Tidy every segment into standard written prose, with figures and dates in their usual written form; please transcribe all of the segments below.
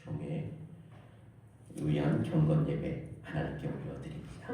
종의 위한 경건 예배 하나님께 올려드립니다.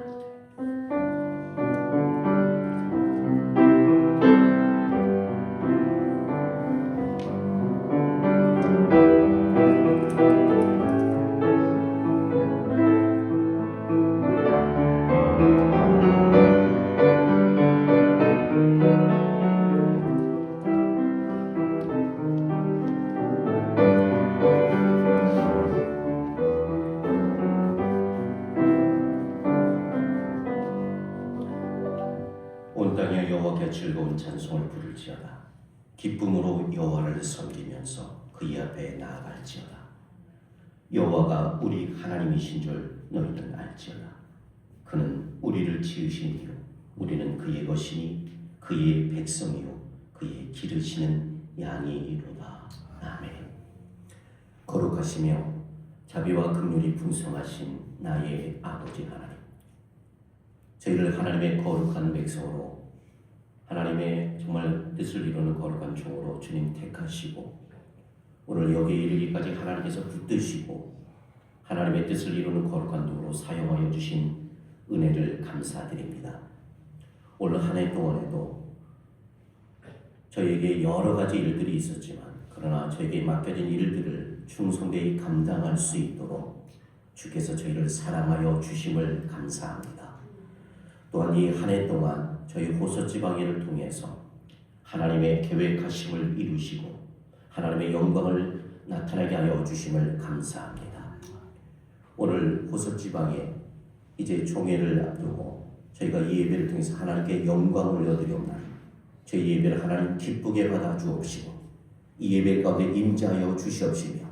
온 땅에 여호와께 즐거운 찬송을 부를지어다. 기쁨으로 여호와를 섬기면서 그의 앞에 나아갈지어다. 여호와가 우리 하나님이신 줄 너희는 알지어다. 그는 우리를 지으신 이요 우리는 그의 것이니 그의 백성이요 그의 기르시는 양이로다. 아멘. 거룩하시며 자비와 긍휼이 풍성하신 나의 아버지 하나님, 저희를 하나님의 거룩한 백성으로, 하나님의 정말 뜻을 이루는 거룩한 종으로 주님 택하시고 오늘 여기에 이르기까지 하나님께서 붙드시고 하나님의 뜻을 이루는 거룩한 도로 사용하여 주신 은혜를 감사드립니다. 올 한 해 동안에도 저희에게 여러 가지 일들이 있었지만 그러나 저에게 맡겨진 일들을 충성되이 감당할 수 있도록 주께서 저희를 사랑하여 주심을 감사합니다. 또한 이 한 해 동안 저희 호서지방회를 통해서 하나님의 계획하심을 이루시고 하나님의 영광을 나타나게 하여 주심을 감사합니다. 오늘 호서지방회 이제 종회를 앞두고 저희가 이 예배를 통해서 하나님께 영광을 올려드리옵나니 저희 예배를 하나님 기쁘게 받아 주옵시고 이 예배 가운데 임재하여 주시옵시며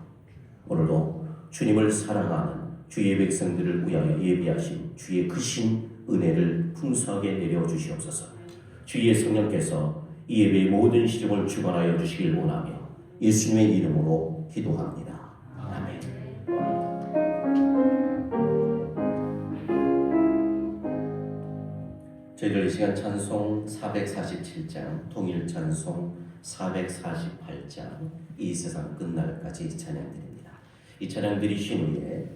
오늘도 주님을 사랑하는 주의 백성들을 위하여 예비하신 주의 크신 은혜를 풍성하게 내려주시옵소서. 주의 성령께서 이 예배의 모든 시종을 주관하여 주시길 원하며 예수님의 이름으로 기도합니다. 아멘. 저희들 이 시간 찬송 447장, 통일 찬송 448장, 이 세상 끝날까지 찬양드립니다. 이 찬양 드리신 후에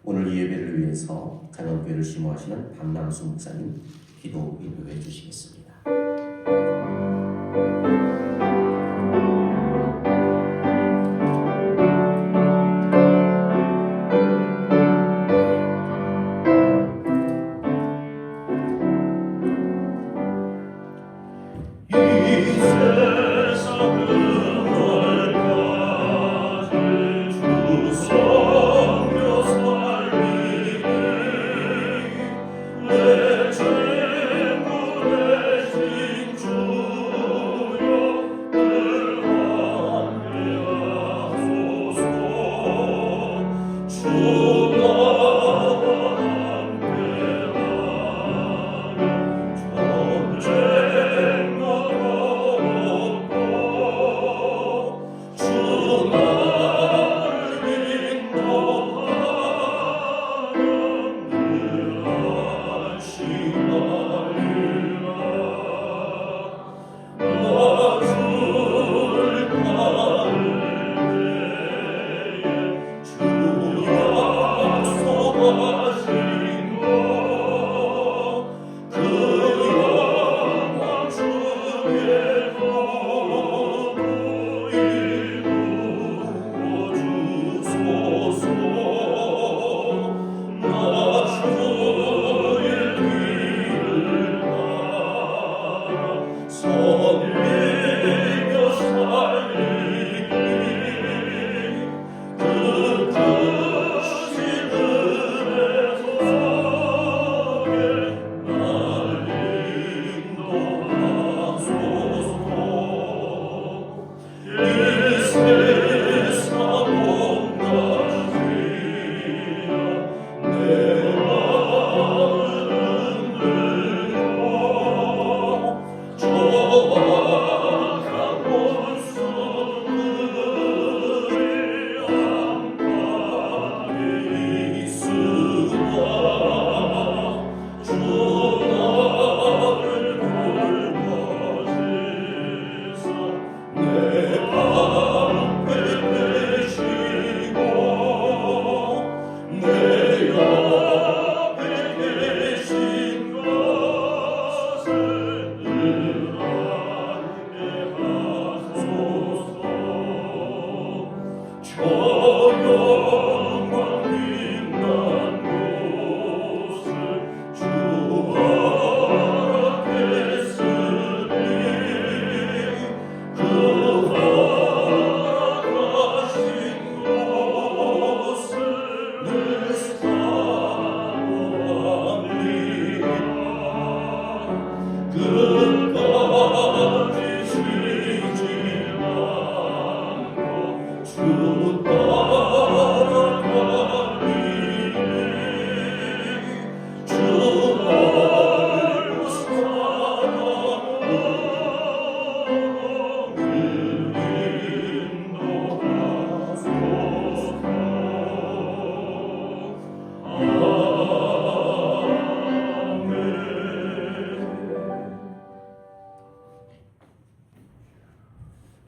오늘 이 예배를 위해서 장흥교회를 심호하시는 박남수 목사님 기도 인도해 주시겠습니다. 주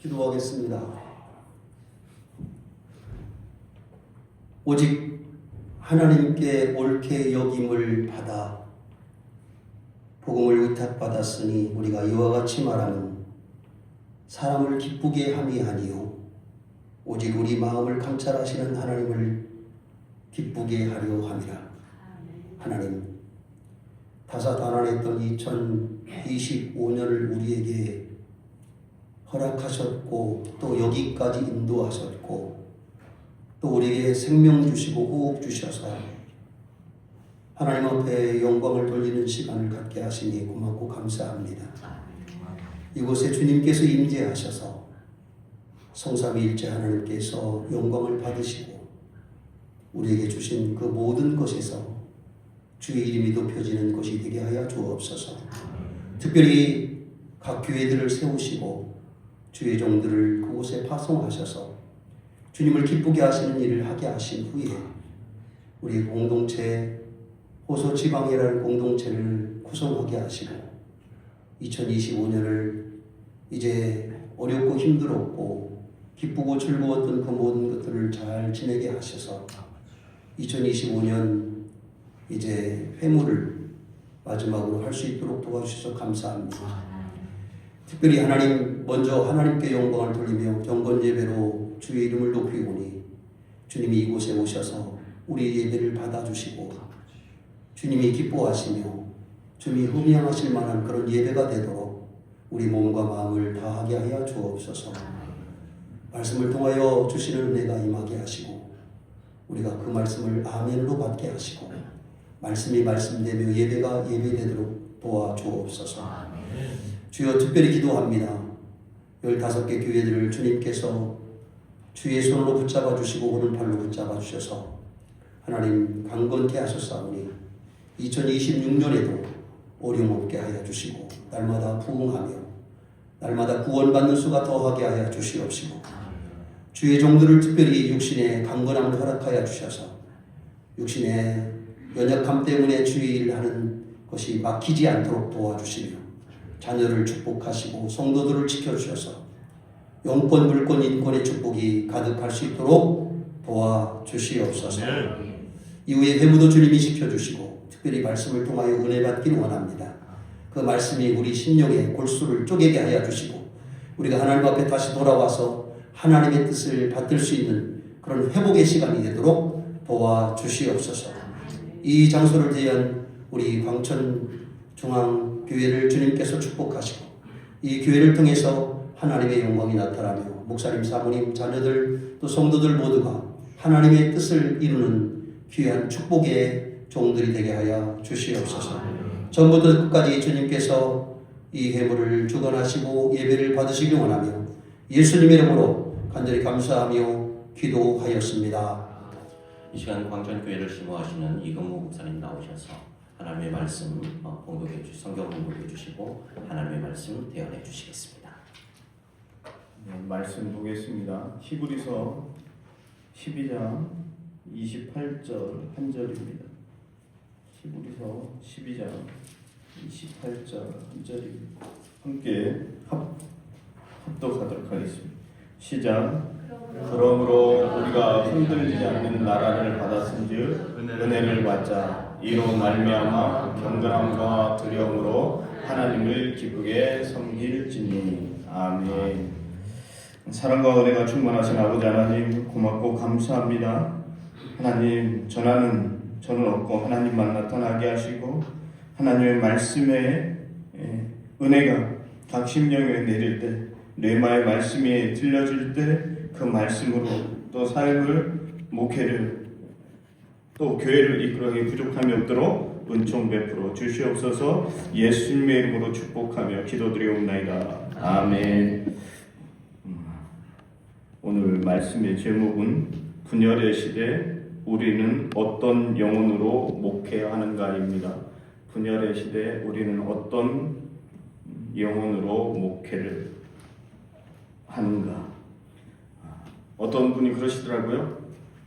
기도하겠습니다. 오직 하나님께 옳게 여김을 받아 복음을 의탁받았으니 우리가 이와 같이 말하는 사람을 기쁘게 함이 아니요 오직 우리 마음을 감찰하시는 하나님을 기쁘게 하려 함이라. 하나님, 다사다난했던 2025년을 우리에게 허락하셨고 또 여기까지 인도하셨고 또 우리에게 생명 주시고 호흡 주셔서 하나님 앞에 영광을 돌리는 시간을 갖게 하시니 고맙고 감사합니다. 이곳에 주님께서 임재하셔서 성삼위일체 하나님께서 영광을 받으시고 우리에게 주신 그 모든 것에서 주의 이름이 높여지는 것이 되게 하여 주옵소서. 특별히 각 교회들을 세우시고 주의 종들을 그곳에 파송하셔서 주님을 기쁘게 하시는 일을 하게 하신 후에 우리 공동체 호소지방이라는 공동체를 구성하게 하시고 2025년을 이제 어렵고 힘들었고 기쁘고 즐거웠던 그 모든 것들을 잘 지내게 하셔서 2025년 이제 회무를 마지막으로 할 수 있도록 도와주셔서 감사합니다. 특별히 하나님, 먼저 하나님께 영광을 돌리며 경건 예배로 주의 이름을 높이오니 주님이 이곳에 오셔서 우리 예배를 받아주시고 주님이 기뻐하시며 주님이 흠양하실 만한 그런 예배가 되도록 우리 몸과 마음을 다하게 하여 주옵소서. 말씀을 통하여 주시는 은혜가 임하게 하시고 우리가 그 말씀을 아멘으로 받게 하시고 말씀이 말씀되며 예배가 예배되도록 도와주옵소서. 주여, 특별히 기도합니다. 15개 교회들을 주님께서 주의 손으로 붙잡아 주시고 오른팔로 붙잡아 주셔서 하나님 강건케 하셨사오니 2026년에도 어려움 없게 하여 주시고 날마다 부흥하며 날마다 구원받는 수가 더하게 하여 주시옵시고 주의 종들을 특별히 육신의 강건함을 허락하여 주셔서 육신의 연약함 때문에 주의 일을 하는 것이 막히지 않도록 도와주시며 자녀를 축복하시고 성도들을 지켜주셔서 영권, 물권, 인권의 축복이 가득할 수 있도록 도와주시옵소서. 이후에 회무도 주님이 지켜주시고 특별히 말씀을 통하여 은혜 받기를 원합니다. 그 말씀이 우리 심령의 골수를 쪼개게 하여 주시고 우리가 하나님 앞에 다시 돌아와서 하나님의 뜻을 받들 수 있는 그런 회복의 시간이 되도록 도와주시옵소서. 이 장소를 대한 우리 광천중앙교회를 주님께서 축복하시고 이 교회를 통해서 하나님의 영광이 나타나며 목사님, 사모님, 자녀들 또 성도들 모두가 하나님의 뜻을 이루는 귀한 축복의 종들이 되게 하여 주시옵소서. 전부터 끝까지 주님께서 이 회무를 주관하시고 예배를 받으시기 원하며 예수님 이름으로 간절히 감사하며 기도하였습니다. 이 시간 광천교회를 심호하시는 이건무 목사님 나오셔서 하나님의 말씀 성경 공독해 주시고 하나님의 말씀 대언해 주시겠습니다. 네, 말씀 보겠습니다. 히브리서 12장 28절 한 절입니다. 히브리서 12장 28절 한 절입니다. 함께 합독하도록 하겠습니다. 시작. 그러므로 우리가 흔들리지 않는 나라를 받았은즉 은혜를 받자. 이로 말미암아 경건함과 두려움으로 하나님을 기쁘게 섬길지니. 아멘. 사랑과 은혜가 충만하신 아버지 하나님 고맙고 감사합니다. 하나님 저는 없고 하나님만 나타나게 하시고 하나님의 말씀에 은혜가 각 심령에 내릴 때 뇌마의 말씀이 들려질 때 그 말씀으로 또 삶을 목회를 또 교회를 이끌어가기 부족함이 없도록 은총 베풀어 주시옵소서. 예수님의 이름으로 축복하며 기도드리옵나이다. 아멘. 오늘 말씀의 제목은 분열의 시대 우리는 어떤 영혼으로 목회하는가입니다. 분열의 시대 우리는 어떤 영혼으로 목회를 하는가. 어떤 분이 그러시더라고요.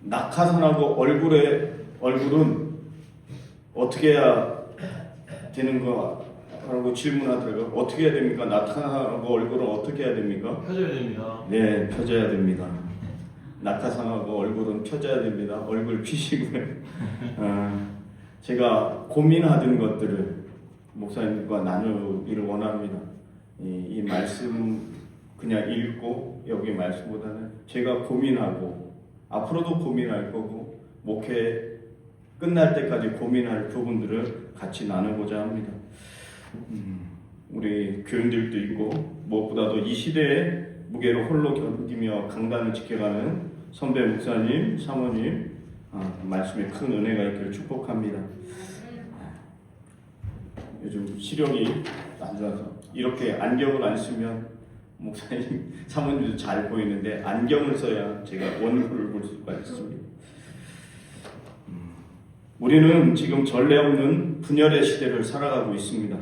낙하산하고 얼굴은 어떻게 해야 되는가 라고 질문하더라고요. 어떻게 해야 됩니까? 낙하산하고 얼굴은 어떻게 해야 됩니까? 펴져야 됩니다. 네, 펴져야 됩니다. 낙하산하고 얼굴은 펴져야 됩니다. 얼굴 피시고요. 제가 고민하던 것들을 목사님과 나누기를 원합니다. 이 말씀 그냥 읽고 여기 말씀보다는 제가 고민하고 앞으로도 고민할 거고 목회 끝날 때까지 고민할 부분들을 같이 나누고자 합니다. 우리 교인들도 있고 무엇보다도 이 시대에 무게를 홀로 견디며 강단을 지켜가는 선배 목사님, 사모님 말씀에 큰 은혜가 있기를 축복합니다. 요즘 시력이 안 좋아서 이렇게 안경을 안 쓰면 목사님, 사모님도 잘 보이는데 안경을 써야 제가 원고를 볼 수가 있습니다. 우리는 지금 전례 없는 분열의 시대를 살아가고 있습니다.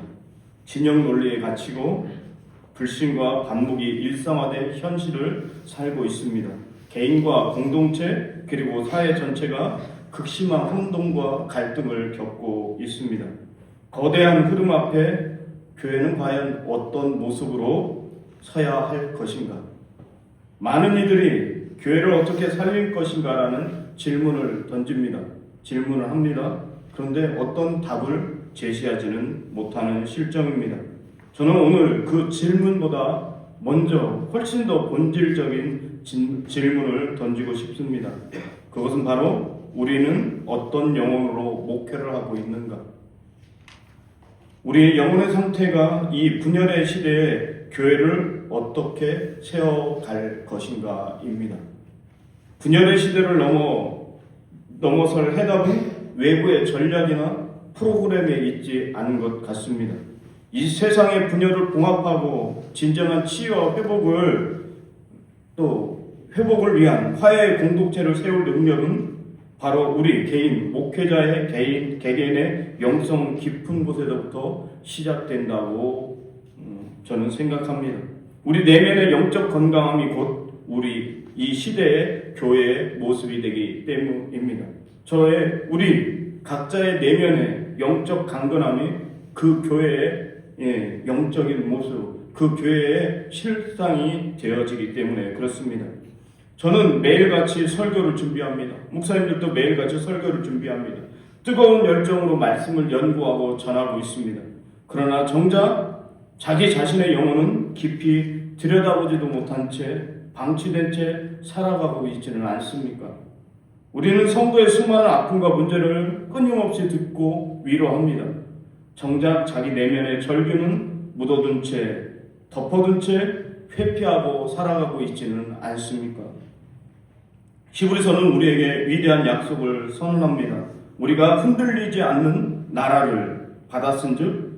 진영 논리에 갇히고 불신과 반목이 일상화된 현실을 살고 있습니다. 개인과 공동체 그리고 사회 전체가 극심한 혼동과 갈등을 겪고 있습니다. 거대한 흐름 앞에 교회는 과연 어떤 모습으로 서야 할 것인가? 많은 이들이 교회를 어떻게 살릴 것인가라는 질문을 던집니다. 질문을 합니다. 그런데 어떤 답을 제시하지는 못하는 실정입니다. 저는 오늘 그 질문보다 먼저 훨씬 더 본질적인 질문을 던지고 싶습니다. 그것은 바로 우리는 어떤 영혼으로 목회를 하고 있는가? 우리의 영혼의 상태가 이 분열의 시대에 교회를 어떻게 세워갈 것인가입니다. 분열의 시대를 넘어설 해답은 외부의 전략이나 프로그램에 있지 않은 것 같습니다. 이 세상의 분열을 봉합하고 진정한 치유와 회복을 위한 화해의 공동체를 세울 능력은 바로 우리 개인 목회자의 개개인의 영성 깊은 곳에서부터 시작된다고 저는 생각합니다. 우리 내면의 영적 건강함이 곧 우리 이 시대의 교회의 모습이 되기 때문입니다. 우리 각자의 내면의 영적 강건함이 그 교회의 영적인 모습, 그 교회의 실상이 되어지기 때문에 그렇습니다. 저는 매일같이 설교를 준비합니다. 목사님들도 매일같이 설교를 준비합니다. 뜨거운 열정으로 말씀을 연구하고 전하고 있습니다. 그러나 정작 자기 자신의 영혼은 깊이 들여다보지도 못한 채 방치된 채 살아가고 있지는 않습니까? 우리는 성도의 수많은 아픔과 문제를 끊임없이 듣고 위로합니다. 정작 자기 내면의 절규는 묻어둔 채 덮어둔 채 회피하고 살아가고 있지는 않습니까? 히브리서는 우리에게 위대한 약속을 선언합니다. 우리가 흔들리지 않는 나라를 받았은즉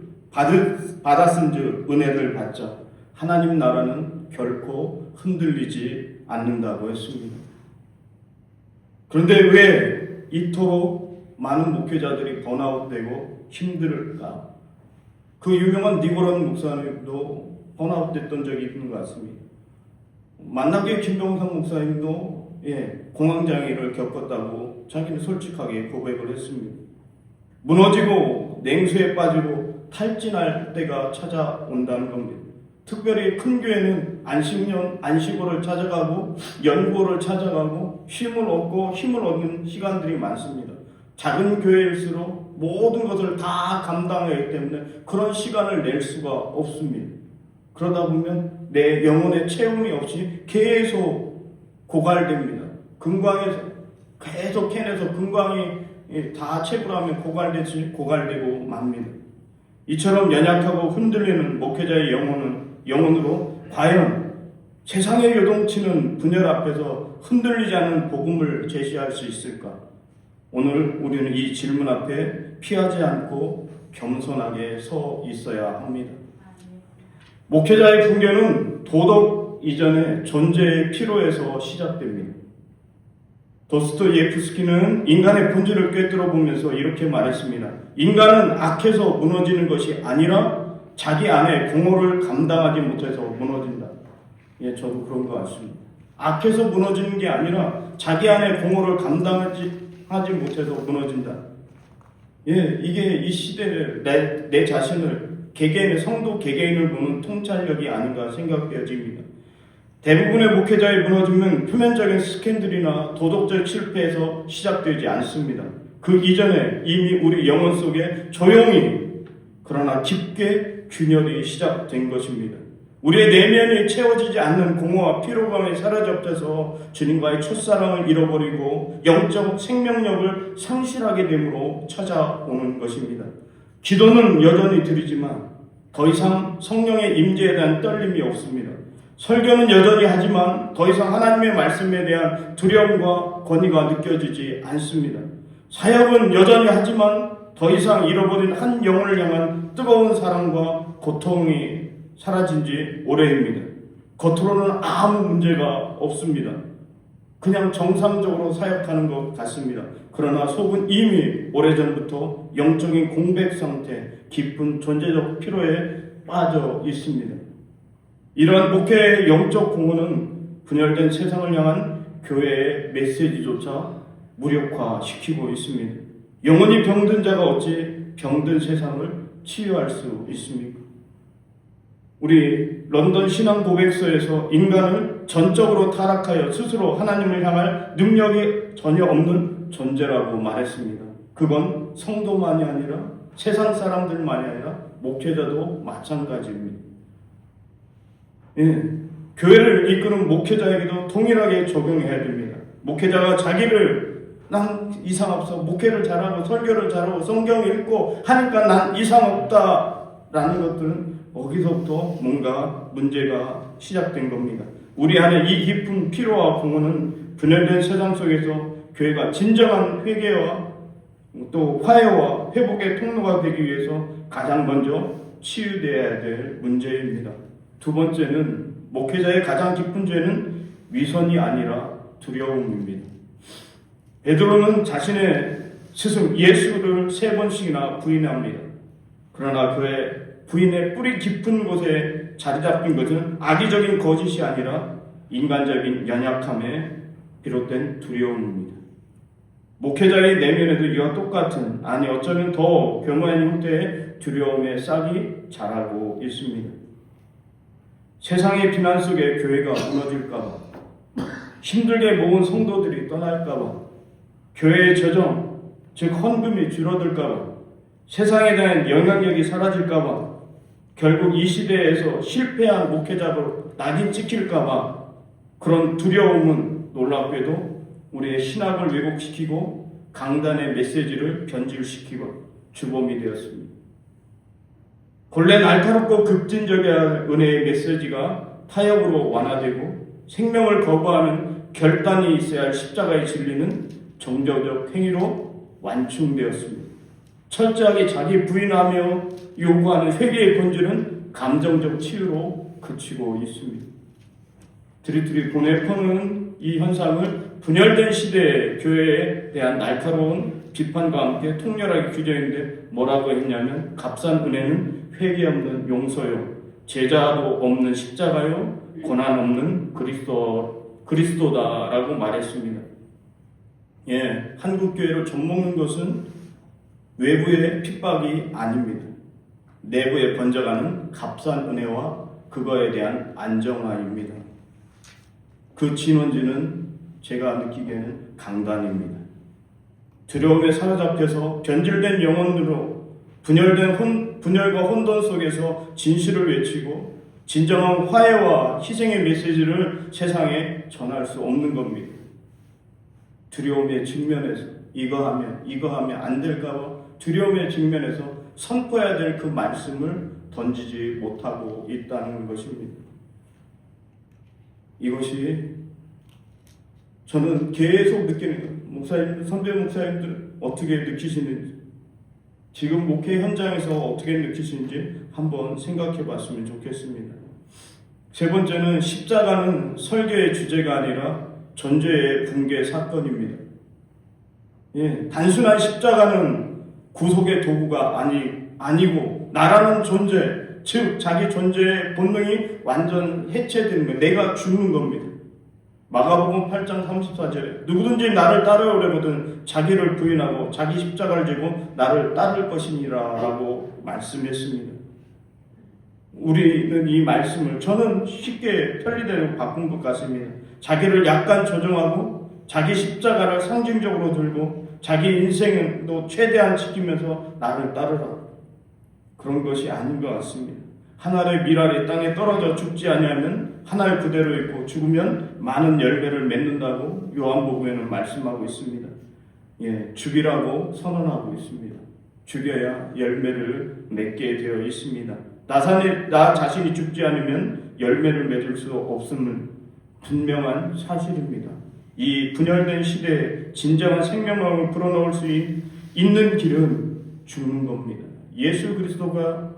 은혜를 받자. 하나님 나라는 결코 흔들리지 않는다고 했습니다. 그런데 왜 이토록 많은 목회자들이 번아웃되고 힘들까? 그 유명한 니고론 목사님도 번아웃됐던 적이 있는 것 같습니다. 만나게 김병상 목사님도 공황장애를 겪었다고 자기는 솔직하게 고백을 했습니다. 무너지고 냉수에 빠지고 탈진할 때가 찾아온다는 겁니다. 특별히 큰 교회는 안식월을 찾아가고 연구를 찾아가고 힘을 얻는 시간들이 많습니다. 작은 교회일수록 모든 것을 다 감당하기 때문에 그런 시간을 낼 수가 없습니다. 그러다 보면 내 영혼의 채움이 없이 계속 고갈됩니다. 금광에서 계속 캔에서 금광이 다 채굴하면 고갈되고 맙니다. 이처럼 연약하고 흔들리는 목회자의 영혼으로 과연 세상에 요동치는 분열 앞에서 흔들리지 않는 복음을 제시할 수 있을까? 오늘 우리는 이 질문 앞에 피하지 않고 겸손하게 서 있어야 합니다. 목회자의 fun계는 도덕 이전의 존재의 피로에서 시작됩니다. 도스토예프스키는 인간의 본질을 꿰뚫어 보면서 이렇게 말했습니다. 인간은 악해서 무너지는 것이 아니라 자기 안에 공허를 감당하지 못해서 무너진다. 예, 저도 그런 것 같습니다. 악해서 무너지는 게 아니라 자기 안에 공허를 감당하지 못해서 무너진다. 예, 이게 이 시대를 내 자신을 성도 개개인을 보는 통찰력이 아닌가 생각되어집니다. 대부분의 목회자의 무너짐은 표면적인 스캔들이나 도덕적 실패에서 시작되지 않습니다. 그 이전에 이미 우리 영혼 속에 조용히 그러나 깊게 균열이 시작된 것입니다. 우리의 내면이 채워지지 않는 공허와 피로감에 사로잡혀서 주님과의 첫사랑을 잃어버리고 영적 생명력을 상실하게 됨으로 찾아오는 것입니다. 기도는 여전히 드리지만 더 이상 성령의 임재에 대한 떨림이 없습니다. 설교는 여전히 하지만 더 이상 하나님의 말씀에 대한 두려움과 권위가 느껴지지 않습니다. 사역은 여전히 하지만 더 이상 잃어버린 한 영혼을 향한 뜨거운 사랑과 고통이 사라진 지 오래입니다. 겉으로는 아무 문제가 없습니다. 그냥 정상적으로 사역하는 것 같습니다. 그러나 속은 이미 오래전부터 영적인 공백 상태, 깊은 존재적 피로에 빠져 있습니다. 이러한 목회의 영적 공허는 분열된 세상을 향한 교회의 메시지조차 무력화시키고 있습니다. 영혼이 병든 자가 어찌 병든 세상을 치유할 수 있습니까? 우리 런던 신앙 고백서에서 인간을 전적으로 타락하여 스스로 하나님을 향할 능력이 전혀 없는 존재라고 말했습니다. 그건 성도만이 아니라 세상 사람들만이 아니라 목회자도 마찬가지입니다. 예, 교회를 이끄는 목회자에게도 동일하게 적용해야 됩니다. 목회자가 자기를 난 이상 없어, 목회를 잘하고 설교를 잘하고 성경 읽고 하니까 난 이상 없다라는 것들은 거기서부터 뭔가 문제가 시작된 겁니다. 우리 안에 이 깊은 피로와 공허는 분열된 세상 속에서 교회가 진정한 회개와 또 화해와 회복의 통로가 되기 위해서 가장 먼저 치유되어야 될 문제입니다. 두 번째는 목회자의 가장 깊은 죄는 위선이 아니라 두려움입니다. 베드로는 자신의 스승 예수를 3번씩이나 부인합니다. 그러나 그의 부인의 뿌리 깊은 곳에 자리 잡힌 것은 악의적인 거짓이 아니라 인간적인 연약함에 비롯된 두려움입니다. 목회자의 내면에도 이와 똑같은, 아니 어쩌면 더 교묘한 형태의 두려움의 싹이 자라고 있습니다. 세상의 비난 속에 교회가 무너질까봐, 힘들게 모은 성도들이 떠날까봐, 교회의 저정, 즉 헌금이 줄어들까봐, 세상에 대한 영향력이 사라질까봐, 결국 이 시대에서 실패한 목회자로 낙인 찍힐까봐 그런 두려움은 놀랍게도 우리의 신학을 왜곡시키고 강단의 메시지를 변질시키고 주범이 되었습니다. 본래 날카롭고 급진적인 은혜의 메시지가 타협으로 완화되고 생명을 거부하는 결단이 있어야 할 십자가의 진리는 종교적 행위로 완충되었습니다. 철저하게 자기 부인하며 요구하는 회개의 본질은 감정적 치유로 그치고 있습니다. 드리트리 보네퍼는 이 현상을 분열된 시대의 교회에 대한 날카로운 비판과 함께 통렬하게 규정했는데 뭐라고 했냐면, 값싼 은혜는 회개 없는 용서요, 제자도 없는 십자가요, 고난 없는 그리스도다라고 말했습니다. 예, 한국 교회를 좀먹는 것은 외부의 핍박이 아닙니다. 내부에 번져가는 값싼 은혜와 그거에 대한 안정화입니다. 그 진원지는 제가 느끼기에는 강단입니다. 두려움에 사로잡혀서 변질된 영혼으로 분열과 혼돈 속에서 진실을 외치고 진정한 화해와 희생의 메시지를 세상에 전할 수 없는 겁니다. 두려움의 측면에서 이거 하면 안 될까 봐 두려움의 측면에서 선포해야 될 그 말씀을 던지지 못하고 있다는 것입니다. 이것이 저는 계속 느끼는 거예요. 목사님들, 선배 목사님들 어떻게 느끼시는지, 지금 목회 현장에서 어떻게 느끼시는지 한번 생각해 봤으면 좋겠습니다. 세 번째는 십자가는 설교의 주제가 아니라 존재의 붕괴 사건입니다. 단순한 십자가는 구속의 도구가 아니고 나라는 존재, 즉 자기 존재의 본능이 완전 해체되는 거예요. 내가 죽는 겁니다. 마가복음 8장 34절에 누구든지 나를 따르려거든 자기를 부인하고 자기 십자가를 지고 나를 따를 것이니라 라고 말씀했습니다. 우리는 이 말씀을 저는 쉽게 편리대로 바꾼 것 같습니다. 자기를 약간 조정하고 자기 십자가를 상징적으로 들고 자기 인생도 최대한 지키면서 나를 따르라. 그런 것이 아닌 것 같습니다. 한 알의 밀알이 땅에 떨어져 죽지 아니하면 한 알 그대로 있고 죽으면 많은 열매를 맺는다고 요한복음에는 말씀하고 있습니다. 죽이라고 선언하고 있습니다. 죽여야 열매를 맺게 되어 있습니다. 나 자신이 죽지 않으면 열매를 맺을 수 없음은 분명한 사실입니다. 이 분열된 시대에 진정한 생명력을 불어넣을 수 있는 길은 죽는 겁니다. 예수 그리스도가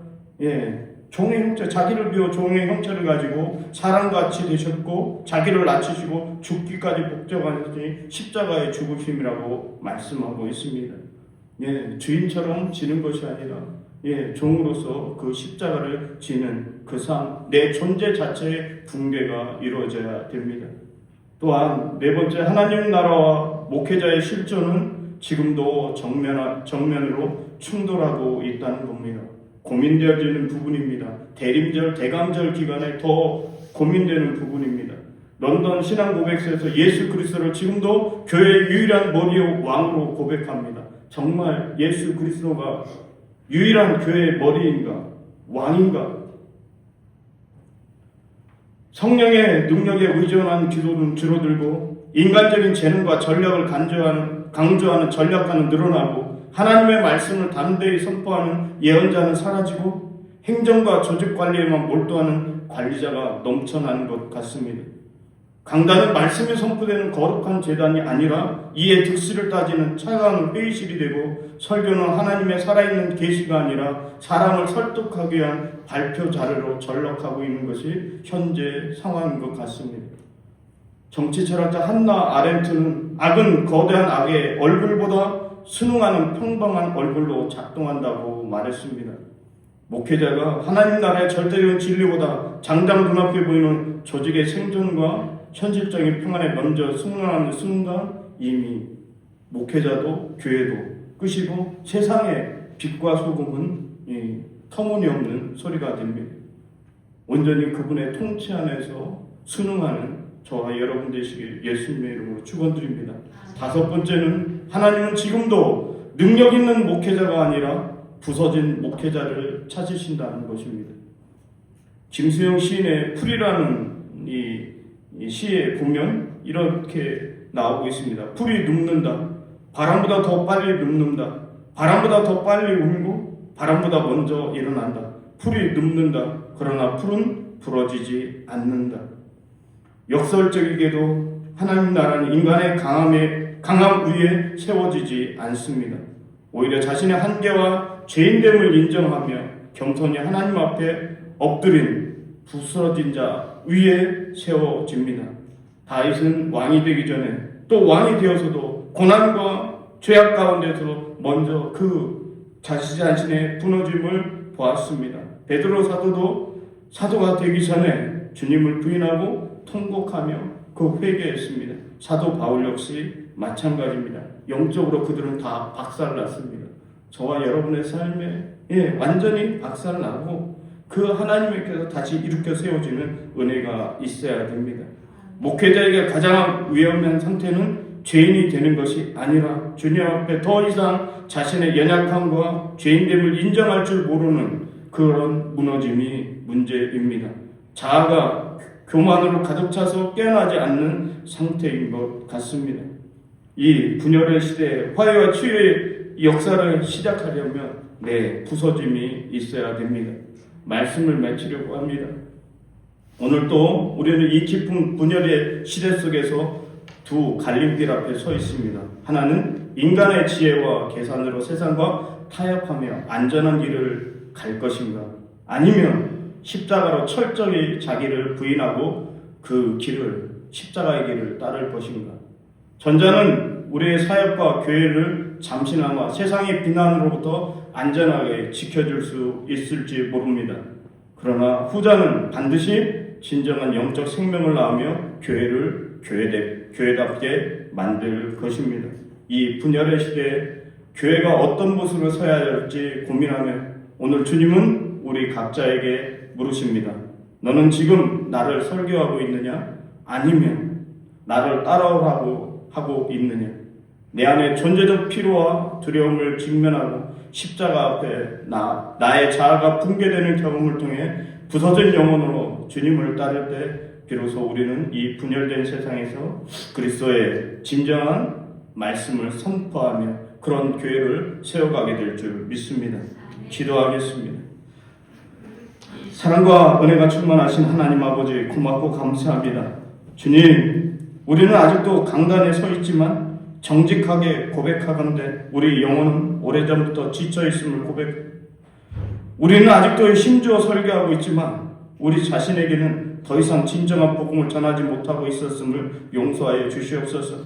종의 형체, 자기를 비워 종의 형체를 가지고 사람같이 되셨고 자기를 낮추시고 죽기까지 복종하셨으니 십자가의 죽으심이라고 말씀하고 있습니다. 주인처럼 지는 것이 아니라 종으로서 그 십자가를 지는 그 삶, 내 존재 자체의 붕괴가 이루어져야 됩니다. 또한 네 번째, 하나님 나라와 목회자의 실존은 지금도 정면으로 충돌하고 있다는 겁니다. 고민되어지는 부분입니다. 대림절, 대강절 기간에 더 고민되는 부분입니다. 런던 신앙고백서에서 예수 그리스도를 지금도 교회의 유일한 머리요 왕으로 고백합니다. 정말 예수 그리스도가 유일한 교회의 머리인가? 왕인가? 성령의 능력에 의존한 기도는 줄어들고 인간적인 재능과 전략을 강조하는 전략가는 늘어나고 하나님의 말씀을 담대히 선포하는 예언자는 사라지고 행정과 조직 관리에만 몰두하는 관리자가 넘쳐나는 것 같습니다. 강단은 말씀이 선포되는 거룩한 제단이 아니라 이에 득실을 따지는 차가운 회의실이 되고 설교는 하나님의 살아있는 계시가 아니라 사람을 설득하기 위한 발표 자료로 전락하고 있는 것이 현재 상황인 것 같습니다. 정치 철학자 한나 아렌트는 악은 거대한 악의 얼굴보다 순응하는 평범한 얼굴로 작동한다고 말했습니다. 목회자가 하나님 나라의 절대적인 진리보다 장장 눈앞에 보이는 조직의 생존과 현실적인 평안에 먼저 순응하는 순간 이미 목회자도 교회도 끝이고 세상의 빛과 소금은 터무니없는 소리가 됩니다. 온전히 그분의 통치 안에서 순응하는 저와 여러분 되시길 예수님의 이름으로 축원드립니다. 다섯 번째는 하나님은 지금도 능력 있는 목회자가 아니라 부서진 목회자를 찾으신다는 것입니다. 김수영 시인의 풀이라는 이 시에 보면 이렇게 나오고 있습니다. 풀이 눕는다. 바람보다 더 빨리 눕는다. 바람보다 더 빨리 울고 바람보다 먼저 일어난다. 풀이 눕는다. 그러나 풀은 부러지지 않는다. 역설적이게도 하나님 나라는 인간의 강함 위에 세워지지 않습니다. 오히려 자신의 한계와 죄인됨을 인정하며 겸손히 하나님 앞에 엎드린 부스러진 자 위에 세워집니다. 다윗은 왕이 되기 전에 또 왕이 되어서도 고난과 죄악 가운데서 먼저 그 자신의 무너짐을 보았습니다. 베드로 사도도 사도가 되기 전에 주님을 부인하고 통곡하며 그 회개했습니다. 사도 바울 역시 마찬가지입니다. 영적으로 그들은 다 박살났습니다. 저와 여러분의 삶에 완전히 박살나고 그 하나님께서 다시 일으켜 세워지는 은혜가 있어야 됩니다. 목회자에게 가장 위험한 상태는 죄인이 되는 것이 아니라 주님 앞에 더 이상 자신의 연약함과 죄인됨을 인정할 줄 모르는 그런 무너짐이 문제입니다. 자아가 교만으로 가득 차서 깨어나지 않는 상태인 것 같습니다. 이 분열의 시대에 화해와 치유의 역사를 시작하려면 부서짐이 있어야 됩니다. 말씀을 맺히려고 합니다. 오늘 또 우리는 이 깊은 분열의 시대 속에서 두 갈림길 앞에 서 있습니다. 하나는 인간의 지혜와 계산으로 세상과 타협하며 안전한 길을 갈 것인가, 아니면 십자가로 철저히 자기를 부인하고 그 길을, 십자가의 길을 따를 것인가. 전자는 우리의 사역과 교회를 잠시나마 세상의 비난으로부터 안전하게 지켜줄 수 있을지 모릅니다. 그러나 후자는 반드시 진정한 영적 생명을 낳으며 교회를 교회답게 만들 것입니다. 이 분열의 시대에 교회가 어떤 모습으로 서야 할지 고민하며 오늘 주님은 우리 각자에게 물으십니다. 너는 지금 나를 설교하고 있느냐? 아니면 나를 따라오라고 하고 있느냐? 내 안에 존재적 피로와 두려움을 직면하고 십자가 앞에 나의 자아가 붕괴되는 경험을 통해 부서진 영혼으로 주님을 따를 때 비로소 우리는 이 분열된 세상에서 그리스도의 진정한 말씀을 선포하며 그런 교회를 세워가게 될 줄 믿습니다. 기도하겠습니다. 사랑과 은혜가 충만하신 하나님 아버지, 고맙고 감사합니다. 주님, 우리는 아직도 강단에 서 있지만 정직하게 고백하건대 우리 영혼은 오래전부터 지쳐있음을 우리는 아직도 힘주어 설교하고 있지만 우리 자신에게는 더 이상 진정한 복음을 전하지 못하고 있었음을 용서하여 주시옵소서.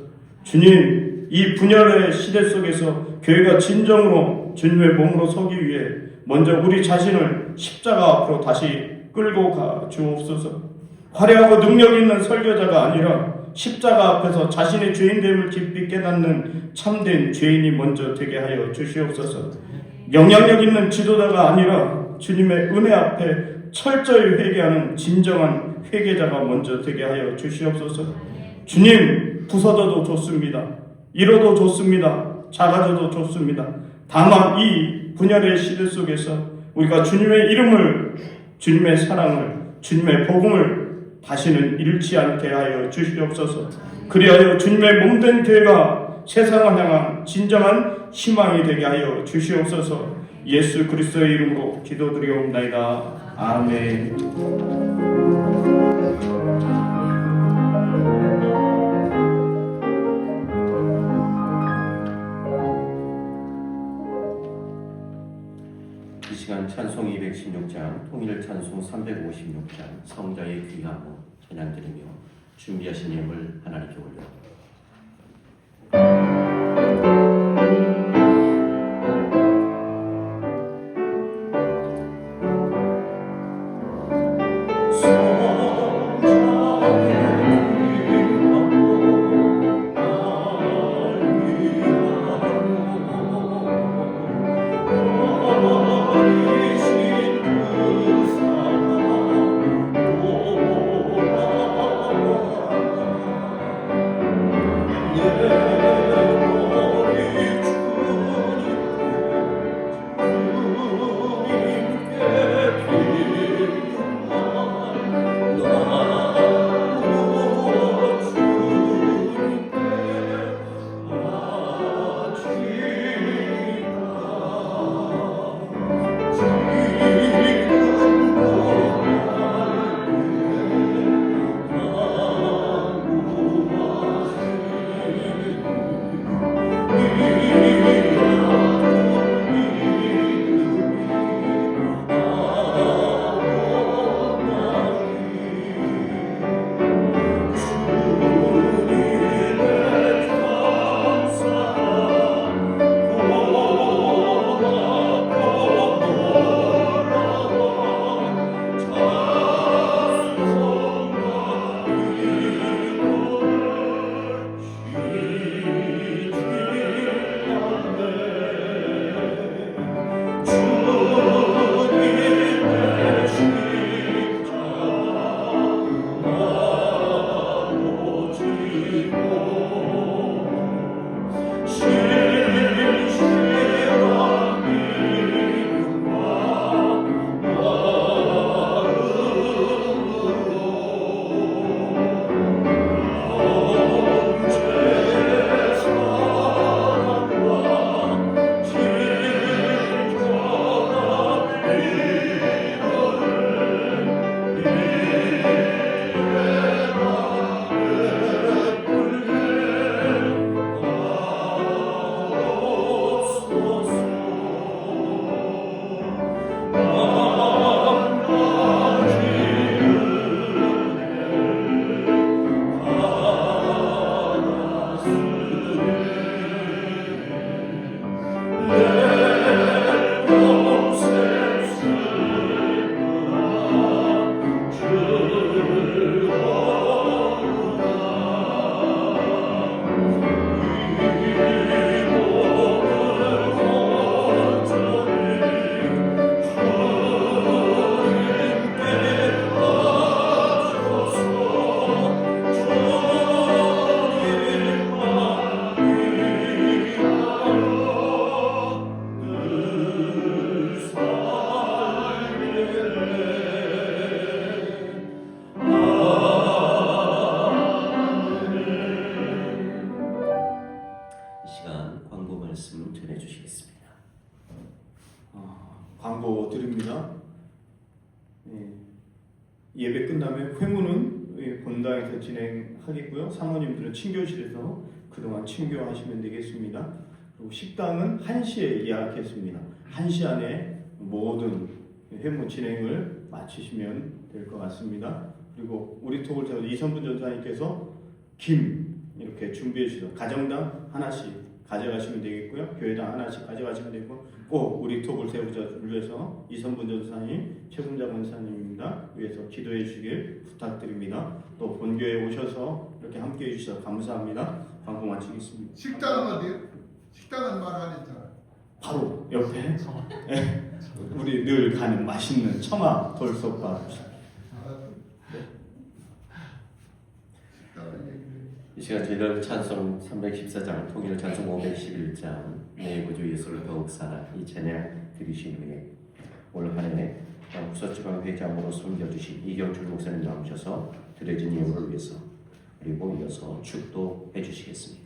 주님, 이 분열의 시대 속에서 교회가 진정으로 주님의 몸으로 서기 위해 먼저 우리 자신을 십자가 앞으로 다시 끌고 가 주옵소서. 화려하고 능력 있는 설교자가 아니라 십자가 앞에서 자신의 죄인됨을 깊이 깨닫는 참된 죄인이 먼저 되게 하여 주시옵소서. 영향력 있는 지도자가 아니라 주님의 은혜 앞에 철저히 회개하는 진정한 회개자가 먼저 되게 하여 주시옵소서. 주님, 부서져도 좋습니다. 잃어도 좋습니다. 작아져도 좋습니다. 다만 이 분열의 시대 속에서 우리가 주님의 이름을, 주님의 사랑을, 주님의 복음을 다시는 잃지 않게 하여 주시옵소서. 그리하여 주님의 몸된 교회가 세상을 향한 진정한 희망이 되게 하여 주시옵소서. 예수 그리스도의 이름으로 기도드리옵나이다. 아멘. 이 시간 찬송 216장, 통일 찬송 356장, 성자의 귀함을 찬양드리며 준비하신 예물 하나님께 올려 광고 드립니다. 예배 끝나면 회무는 본당에서 진행하겠고요. 사모님들은 친교실에서 그동안 친교하시면 되겠습니다. 그리고 식당은 1시에 예약했습니다. 1시 안에 모든 회무 진행을 마치시면 될 것 같습니다. 그리고 우리 톡을 세워 이선분 전사님께서 김 이렇게 준비해 주셔서 가정당 하나씩 가져가시면 되겠고요. 교회당 하나씩 가져가시면 되고 꼭 우리 톡을 세우자를 위해서 이선분 전사님, 최분자 권사님입니다. 위해서 기도해 주시길 부탁드립니다. 또 본교에 오셔서 이렇게 함께 해주셔서 감사합니다. 광고 마치겠습니다. 식당은 어디요? 식당은 말 안 했잖아. 바로 옆에 우리 늘 가는 맛있는 청아 돌솥밥. 식당은 얘기를. 이 시간 저희들 찬송 314장, 통일 찬송 511장, 내 구주 예수를 더욱 사랑 이 찬양 들으신 후에 올 한해 부서지방회장으로 섬겨주신 이경철 목사님 나오셔서 드려진 예물을 위해서 그리고 이어서 축도해 주시겠습니다.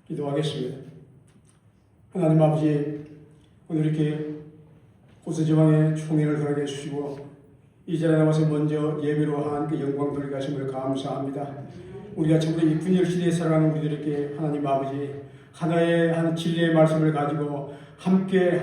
기도하겠습니다. 하나님 아버지, 오늘 이렇게 호수지방에 총회를 허락해 주시고 이 자리에 나와서 먼저 예배로 하나님께 영광 돌려가심을 감사합니다. 우리가 참으로 이 분열 시대에 살아가는 우리들에게 하나님 아버지 하나의 한 진리의 말씀을 가지고 함께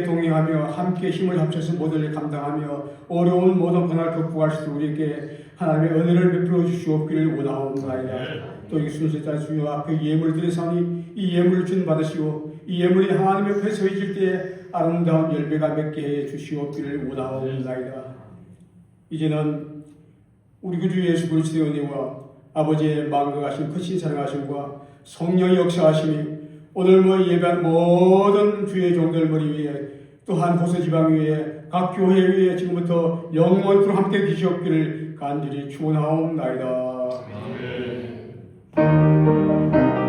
동행하며 함께 힘을 합쳐서 모든 일을 감당하며 어려운 모든 고난을 극복할 수 있도록 우리에게 하나님의 은혜를 베풀어 주시옵기를 원하옵나이다. 또 이 순서자 주여 앞에 예물을 드리사오니 이 예물을 준 받으시오 이 예물이 하나님 옆에 서해질 때 아름다운 열매가 맺게 해 주시옵기를 원하옵나이다. 이제는 우리 구주 예수 그리스도의 은혜와 아버지의 마음과 가신 크신 사랑하심과 성령의 역사하심이 오늘 예배한 모든 주의 종들 머리 위에 또 또한 호세 지방 위에 각 교회 위에 지금부터 영원토록 함께 계시옵기를 간절히 축원하옵나이다. 아멘.